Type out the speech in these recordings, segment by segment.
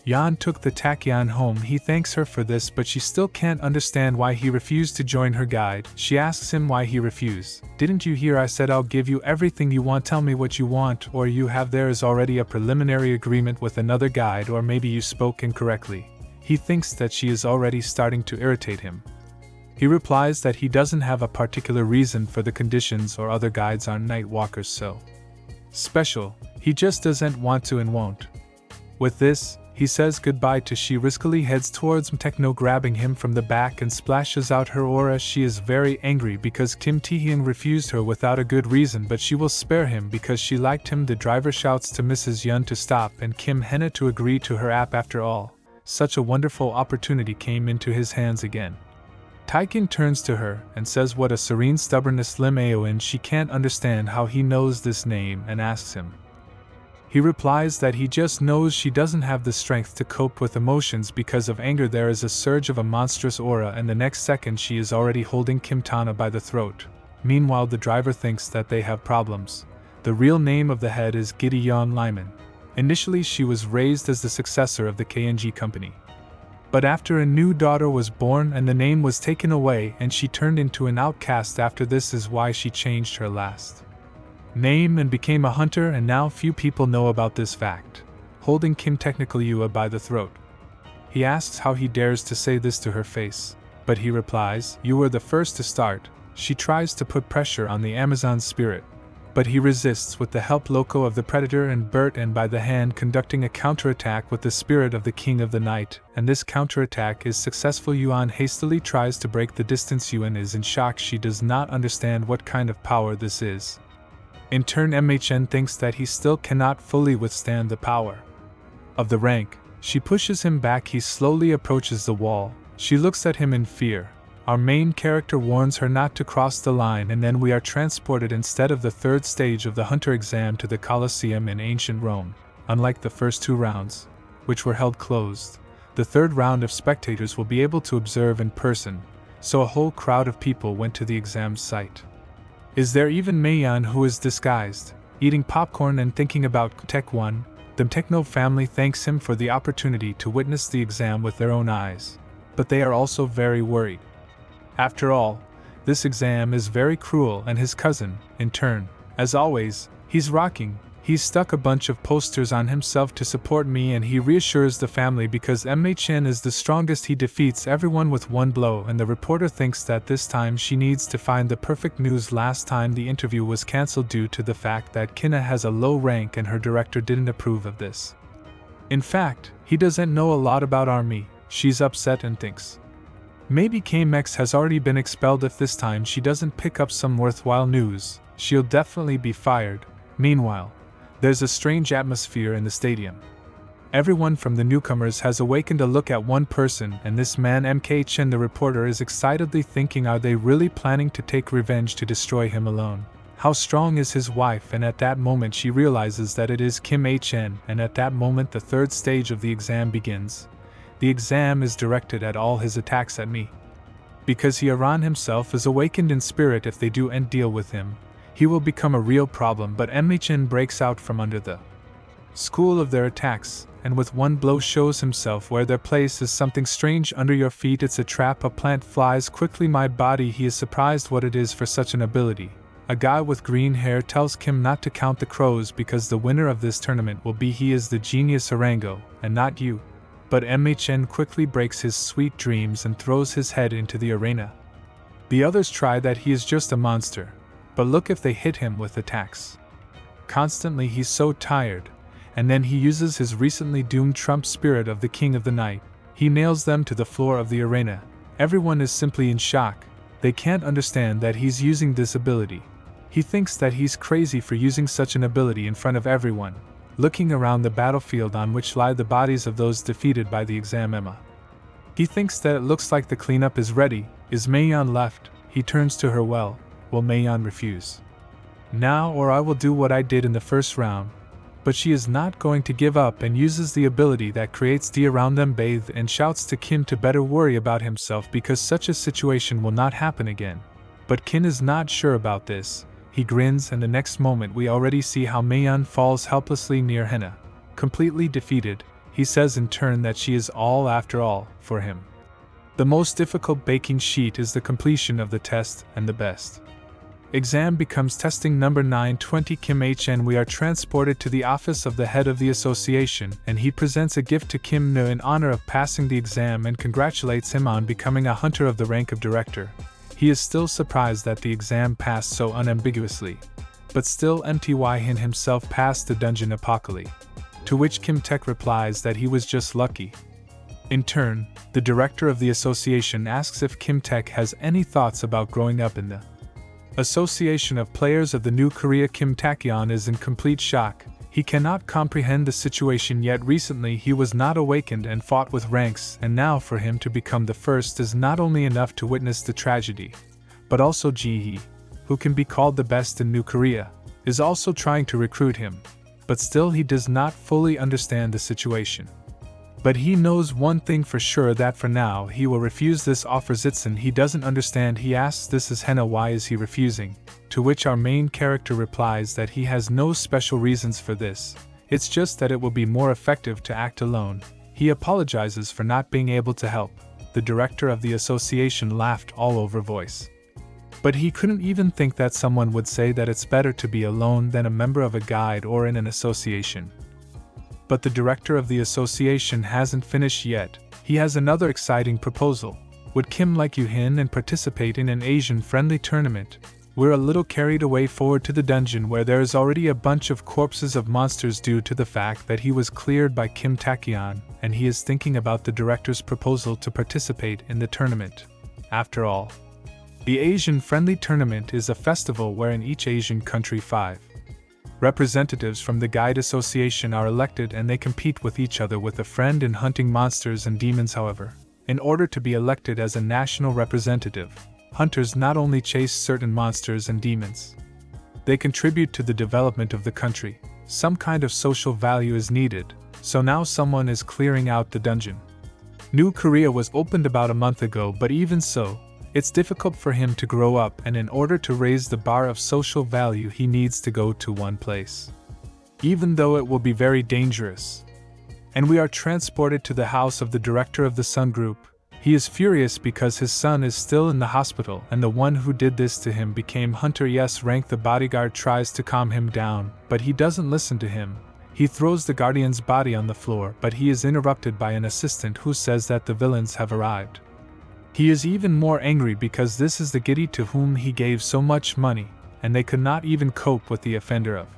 Yan took the tachyon home. He thanks her for this, but she still can't understand why he refused to join her guide. She asks him why he refused. Didn't you hear I said I'll give you everything you want? Tell me what you want, or you have there is already a preliminary agreement with another guide, or maybe you spoke incorrectly. He thinks that she is already starting to irritate him. He replies that he doesn't have a particular reason for the conditions or other guides aren't night walkers so special, he just doesn't want to and won't. With this, he says goodbye to she riskily heads towards Techno, grabbing him from the back and splashes out her aura. She is very angry because Kim Taehyung refused her without a good reason, but she will spare him because she liked him. The driver shouts to Mrs. Yun to stop and Kim Hena to agree to her app. After all, such a wonderful opportunity came into his hands again. Taehyung turns to her and says what a serene stubbornness Lim Aoin. She can't understand how he knows this name and asks him. He replies that he just knows she doesn't have the strength to cope with emotions because of anger. There is a surge of a monstrous aura, and the next second she is already holding Kim Tana by the throat. Meanwhile, the driver thinks that they have problems. The real name of the head is Gideon Lyman. Initially she was raised as the successor of the KNG company. But after a new daughter was born and the name was taken away and she turned into an outcast. After this is why she changed her last name and became a hunter, and now few people know about this fact. Holding Kim Technically by the throat, he asks how he dares to say this to her face, but he replies, "You were the first to start." She tries to put pressure on the Amazon spirit, but he resists with the help Loco of the Predator and Bert, and by the hand conducting a counterattack with the spirit of the King of the Night, and this counterattack is successful. Yuan hastily tries to break the distance. Yuan is in shock. She does not understand what kind of power this is. In turn, MHN thinks that he still cannot fully withstand the power of the rank. She pushes him back. He slowly approaches the wall. She looks at him in fear. Our main character warns her not to cross the line, and then we are transported instead of the third stage of the Hunter exam to the Colosseum in ancient Rome. Unlike the first two rounds, which were held closed, the third round of spectators will be able to observe in person, so a whole crowd of people went to the exam site. Is there even Mayan, who is disguised, eating popcorn and thinking about Tech 1? The Techno family thanks him for the opportunity to witness the exam with their own eyes, but they are also very worried. After all, this exam is very cruel, and his cousin, in turn, as always, he's rocking. He's stuck a bunch of posters on himself to support me, and he reassures the family because MHN is the strongest. He defeats everyone with one blow, and the reporter thinks that this time she needs to find the perfect news. Last time the interview was cancelled due to the fact that Kina has a low rank and her director didn't approve of this. In fact, he doesn't know a lot about army. She's upset and thinks maybe KMX has already been expelled. If this time she doesn't pick up some worthwhile news, she'll definitely be fired. Meanwhile, there's a strange atmosphere in the stadium. Everyone from the newcomers has awakened to look at one person, and this man MK Chen, the reporter, is excitedly thinking, are they really planning to take revenge to destroy him alone? How strong is his wife? And at that moment she realizes that it is Kim Chen, and at that moment the third stage of the exam begins. The exam is directed at all his attacks at me. Because Hieron himself is awakened in spirit, if they do and deal with him, he will become a real problem. But MHN breaks out from under the school of their attacks, and with one blow shows himself where their place is. Something strange under your feet. It's a trap. A plant flies quickly my body. He is surprised what it is for such an ability. A guy with green hair tells Kim not to count the crows because the winner of this tournament will be he is the genius Arango, and not you. But MHN quickly breaks his sweet dreams and throws his head into the arena. The others try that. He is just a monster. But look if they hit him with attacks. Constantly he's so tired, and then he uses his recently doomed Trump spirit of the King of the Night. He nails them to the floor of the arena. Everyone is simply in shock. They can't understand that he's using this ability. He thinks that he's crazy for using such an ability in front of everyone. Looking around the battlefield on which lie the bodies of those defeated by the exam Emma, he thinks that it looks like the cleanup is ready. Is Mayan left? He turns to her. Well, will Mayan refuse now, or I will do what I did in the first round? But she is not going to give up and uses the ability that creates D around them bathed and shouts to Kim to better worry about himself because such a situation will not happen again. But Kim is not sure about this. He grins, and the next moment we already see how Mayan falls helplessly near Henna. Completely defeated, he says in turn that she is all after all, for him. The most difficult baking sheet is the completion of the test, and the best exam becomes testing number 920 Kim Hn. We are transported to the office of the head of the association, and he presents a gift to Kim Ne in honor of passing the exam and congratulates him on becoming a hunter of the rank of director. He is still surprised that the exam passed so unambiguously. But still MTY Hin himself passed the dungeon apocalypse. To which Kim Taek replies that he was just lucky. In turn, the director of the association asks if Kim Taek has any thoughts about growing up in the Association of Players of the New Korea. Kim Taehyung is in complete shock. He cannot comprehend the situation, yet recently he was not awakened and fought with ranks, and now for him to become the first is not only enough to witness the tragedy, but also Ji-hee, who can be called the best in New Korea, is also trying to recruit him, but still he does not fully understand the situation. But he knows one thing for sure, that for now he will refuse this offer. Zitzen he doesn't understand. He asks this is Hena, why is he refusing? To which our main character replies that he has no special reasons for this, it's just that it will be more effective to act alone. He apologizes for not being able to help. The director of the association laughed all over voice. But he couldn't even think that someone would say that it's better to be alone than a member of a guild or in an association. But the director of the association hasn't finished yet. He has another exciting proposal. Would Kim like you in and participate in an Asian-friendly tournament? We're a little carried away forward to the dungeon where there is already a bunch of corpses of monsters due to the fact that he was cleared by Kim Taehyung, and he is thinking about the director's proposal to participate in the tournament. After all, the Asian-friendly tournament is a festival where in each Asian country 5 representatives from the Guide Association are elected, and they compete with each other with a friend in hunting monsters and demons. However, in order to be elected as a national representative, hunters not only chase certain monsters and demons, they contribute to the development of the country. Some kind of social value is needed, so now someone is clearing out the dungeon. New Korea was opened about a month ago, but even so, it's difficult for him to grow up, and in order to raise the bar of social value he needs to go to one place, even though it will be very dangerous. And we are transported to the house of the director of the Sun Group. He is furious because his son is still in the hospital, and the one who did this to him became Hunter S rank. The bodyguard tries to calm him down, but he doesn't listen to him. He throws the guardian's body on the floor, but he is interrupted by an assistant who says that the villains have arrived. He is even more angry because this is the Giddy to whom he gave so much money, and they could not even cope with the offender of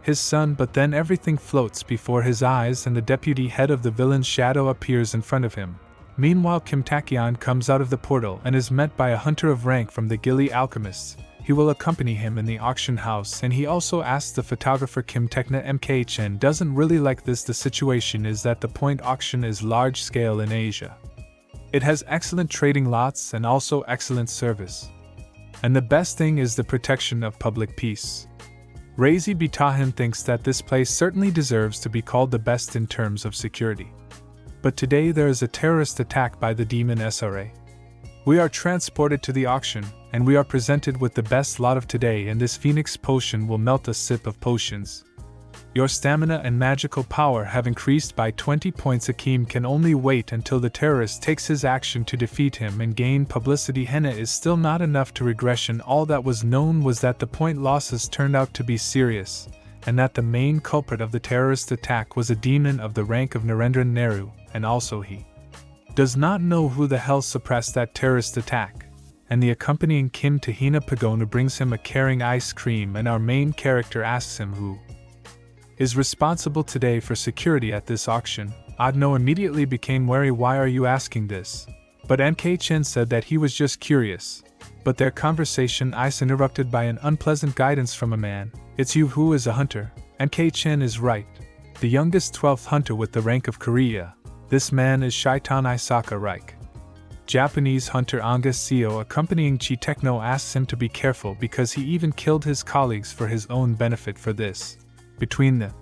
his son. But then everything floats before his eyes, and the deputy head of the villain's shadow appears in front of him. Meanwhile, Kim Taehyung comes out of the portal and is met by a hunter of rank from the Gilly Alchemists. He will accompany him in the auction house, and he also asks the photographer Kim Taekna. MKHN doesn't really like this. The situation is that the point auction is large scale in Asia. It has excellent trading lots and also excellent service. And the best thing is the protection of public peace. Razi Bitahin thinks that this place certainly deserves to be called the best in terms of security. But today there is a terrorist attack by the Demon SRA. We are transported to the auction, and we are presented with the best lot of today, and this Phoenix potion will melt a sip of potions. Your stamina and magical power have increased by 20 points. Akeem can only wait until the terrorist takes his action to defeat him and gain publicity. Henna is still not enough to regression. All that was known was that the point losses turned out to be serious, and that the main culprit of the terrorist attack was a demon of the rank of Narendran Nehru, and also he does not know who the hell suppressed that terrorist attack. And the accompanying Kim Tahina Pagona brings him a caring ice cream, and our main character asks him who is responsible today for security at this auction. Adno immediately became wary. Why are you asking this? But NK Chen said that he was just curious. But their conversation is interrupted by an unpleasant guidance from a man. It's you who is a hunter. NK Chen is right. The youngest 12th hunter with the rank of Korea. This man is Shaitan Isaka Reich. Japanese hunter Angus Seo accompanying Chi Techno asks him to be careful because he even killed his colleagues for his own benefit. For this, between the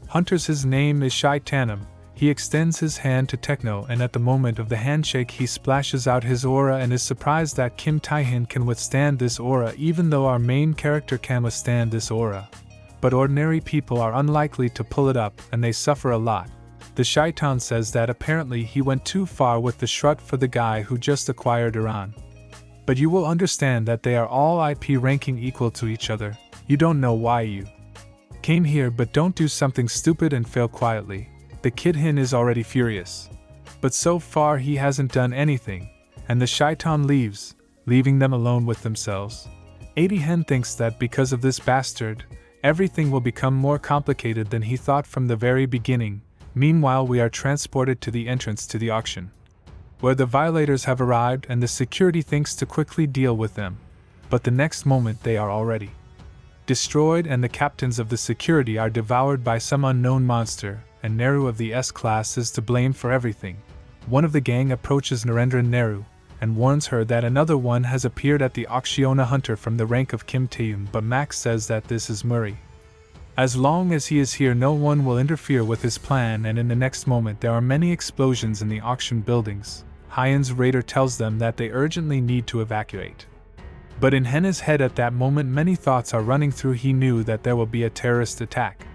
hunters, his name is Shai Tanum. He extends his hand to Techno, and at the moment of the handshake he splashes out his aura and is surprised that Kim Taehyung can withstand this aura, even though our main character can withstand this aura. But ordinary people are unlikely to pull it up, and they suffer a lot. The The shaitan says that apparently he went too far with the shrut for the guy who just acquired Iran. But you will understand that they are all IP ranking equal to each other. You don't know why you came here, but don't do something stupid and fail quietly. The kid Hin is already furious. But so far he hasn't done anything, and the shaitan leaves, leaving them alone with themselves. 80 Hen thinks that because of this bastard, everything will become more complicated than he thought from the very beginning. Meanwhile, we are transported to the entrance to the auction, where the violators have arrived and the security thinks to quickly deal with them. But the next moment they are already destroyed, and the captains of the security are devoured by some unknown monster, and Nehru of the S-class is to blame for everything. One of the gang approaches Narendra Nehru and warns her that another one has appeared at the auction, a hunter from the rank of Kim Taehyung, but Max says that this is Murray. As long as he is here, no one will interfere with his plan, and in the next moment there are many explosions in the auction buildings. Hyen's raider tells them that they urgently need to evacuate. But in Henna's head at that moment many thoughts are running through. He knew that there will be a terrorist attack.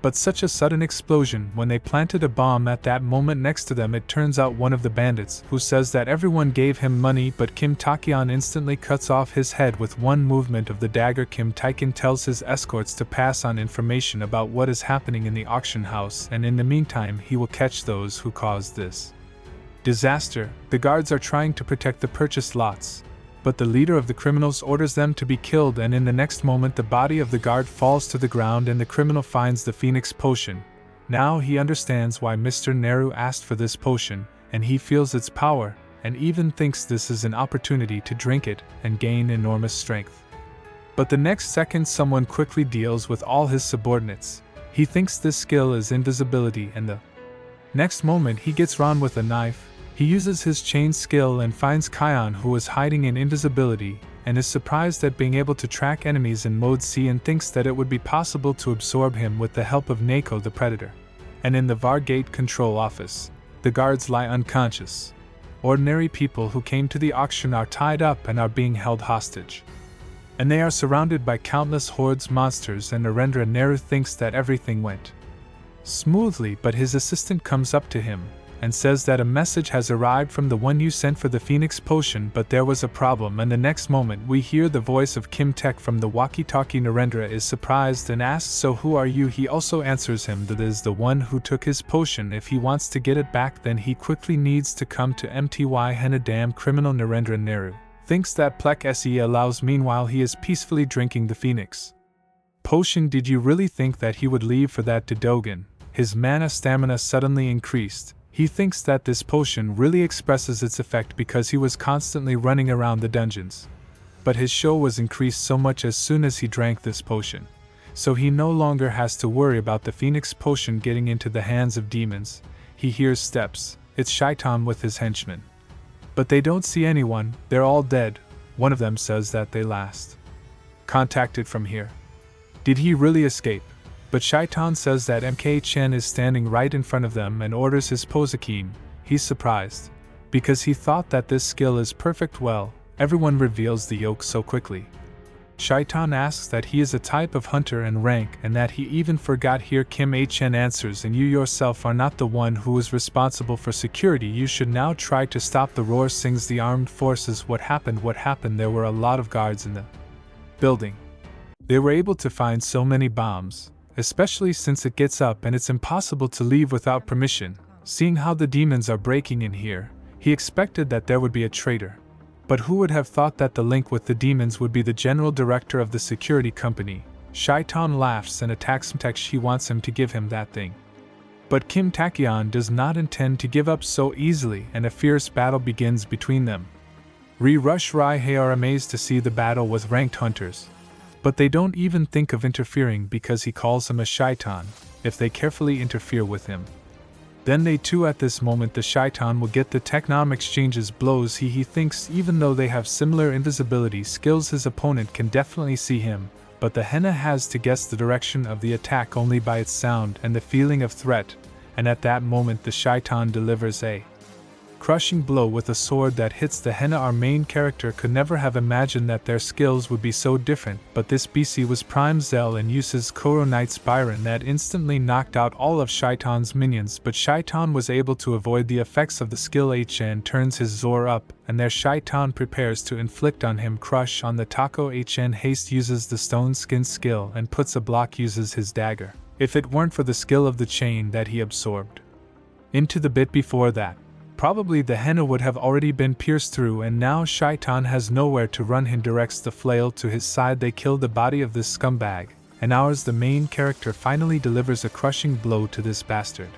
But such a sudden explosion, when they planted a bomb at that moment next to them, it turns out one of the bandits, who says that everyone gave him money, but Kim Taehyung instantly cuts off his head with one movement of the dagger. Kim Taehyung tells his escorts to pass on information about what is happening in the auction house, and in the meantime he will catch those who caused this disaster. The guards are trying to protect the purchased lots, but the leader of the criminals orders them to be killed, and in the next moment the body of the guard falls to the ground and the criminal finds the Phoenix potion. Now he understands why Mr. Nehru asked for this potion, and he feels its power, and even thinks this is an opportunity to drink it and gain enormous strength. But the next second someone quickly deals with all his subordinates. He thinks this skill is invisibility, and the next moment he gets Ron with a knife. He uses his chain skill and finds Kion, who is hiding in invisibility, and is surprised at being able to track enemies in Mode C, and thinks that it would be possible to absorb him with the help of Nako the Predator. And in the VAR Gate Control Office, the guards lie unconscious. Ordinary people who came to the auction are tied up and are being held hostage. And they are surrounded by countless hordes monsters, and Narendra Nehru thinks that everything went smoothly, but his assistant comes up to him and says that a message has arrived from the one you sent for the Phoenix potion, but there was a problem, and the next moment we hear the voice of Kim Tech from the walkie-talkie. Narendra is surprised and asks, "So who are you?" He also answers him that is the one who took his potion. If he wants to get it back, then he quickly needs to come to MTY Henna. Damn criminal. Narendra Nehru thinks that Plek Se allows. Meanwhile he is peacefully drinking the Phoenix potion. Did you really think that he would leave for that? To Dogen, his mana stamina suddenly increased. He thinks that this potion really expresses its effect because he was constantly running around the dungeons. But his show was increased so much as soon as he drank this potion. So he no longer has to worry about the Phoenix potion getting into the hands of demons. He hears steps. It's Shaitan with his henchmen. But they don't see anyone, they're all dead. One of them says that they last contacted from here. Did he really escape? But Shaitan says that MK Chen is standing right in front of them and orders his Posakim. He's surprised, because he thought that this skill is perfect. Well, everyone reveals the yoke so quickly. Shaitan asks that he is a type of hunter and rank, and that he even forgot here. Kim Chen answers, and you yourself are not the one who is responsible for security. You should now try to stop the roar. Sings the armed forces. What happened? What happened? There were a lot of guards in the building. They were able to find so many bombs, especially since it gets up and it's impossible to leave without permission. Seeing how the demons are breaking in here, he expected that there would be a traitor. But who would have thought that the link with the demons would be the general director of the security company? Shaitan laughs and attacks Mtek. He wants him to give him that thing. But Kim Taehyung does not intend to give up so easily, and a fierce battle begins between them. Rush Rai He are amazed to see the battle with ranked hunters. But they don't even think of interfering because he calls him a shaitan if they carefully interfere with him. Then they too, at this moment the shaitan will get the Technom exchanges blows. He thinks even though they have similar invisibility skills, his opponent can definitely see him, but the henna has to guess the direction of the attack only by its sound and the feeling of threat, and at that moment the shaitan delivers a Crushing blow with a sword that hits the henna. Our main character could never have imagined that their skills would be so different, but this BC was Prime Zell and uses Koro Knight's Byron that instantly knocked out all of Shaitan's minions, but Shaitan was able to avoid the effects of the skill. HN turns his Zor up, and there Shaitan prepares to inflict on him crush on the taco. HN haste uses the stone skin skill and puts a block, uses his dagger, if it weren't for the skill of the chain that he absorbed into the bit before that. Probably the henna would have already been pierced through, and now Shaitan has nowhere to run. He directs the flail to his side. They kill the body of this scumbag, and ours, the main character, finally delivers a crushing blow to this bastard.